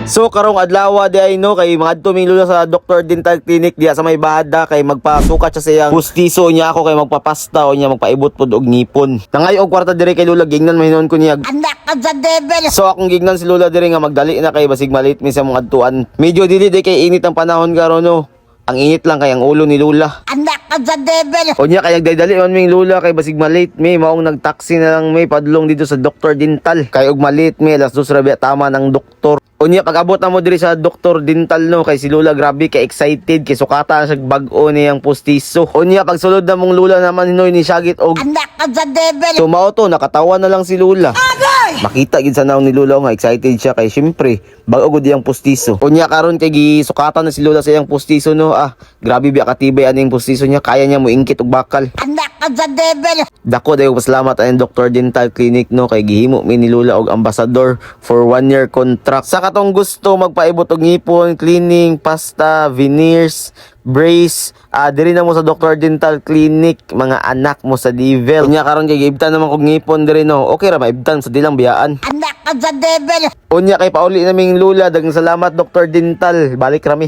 So karong adlaw di ay no kay mga adto ming lula sa Dr. Dental Clinic diya sa may bahada kay magpasukat siya sa iyang pustiso niya ako kay magpapasta o niya magpaibot pod og ngipon. Nangay og kwarta dire kay lula gignan mahinon ko niya. Anak ka sa devil! So akong gignan si lula dire nga magdali na kay basig malit mi sa mga adtuan. Medyo dili di kay init ang panahon karon no. Ang init lang kay ang ulo ni lula. Anak ka sa devil! O niya kay nagdadali man ming lula kay basig malit mi maong nagtaksi na lang mi padlong dito sa Dr. Dental. Kay og malit mi alas 2 rabi tama ng doktor. O niya pag-abot na mo diri sa Dr. Dental no kay si lula grabe kay excited kay sukata sa bag-o niyang pustiso. O niya pag sulod na mong lula naman hinoy ni Syagit og Anak ka sa devil! so mao to nakatawa na lang si lula. Makita gid sa naong ni lula nga excited siya kay syempre bag-o gud iyang pustiso. O niya karon kay gisukatan na si lula sa iyang pustiso no. Grabe biya katibay aning pustiso niya kaya niya mo ingkit og bakal. Anak ka sa devil! Dako dayo pasalamat ang Dr. Dental Clinic no kay gihimo mi ni lula og ambassador for 1-year contract. Sa katong gusto magpaibot og ngipon, cleaning, pasta, veneers, brace, diri na mo sa Dr. Dental Clinic, mga anak mo sa Devil. Unya karon kay giibtan naman kog ngipon diri no. Okay ra maibtan sa dilang biyaan. Anak ka sa devil! Unya kay pauli naming lula daghang salamat Dr. Dental. Balik rami.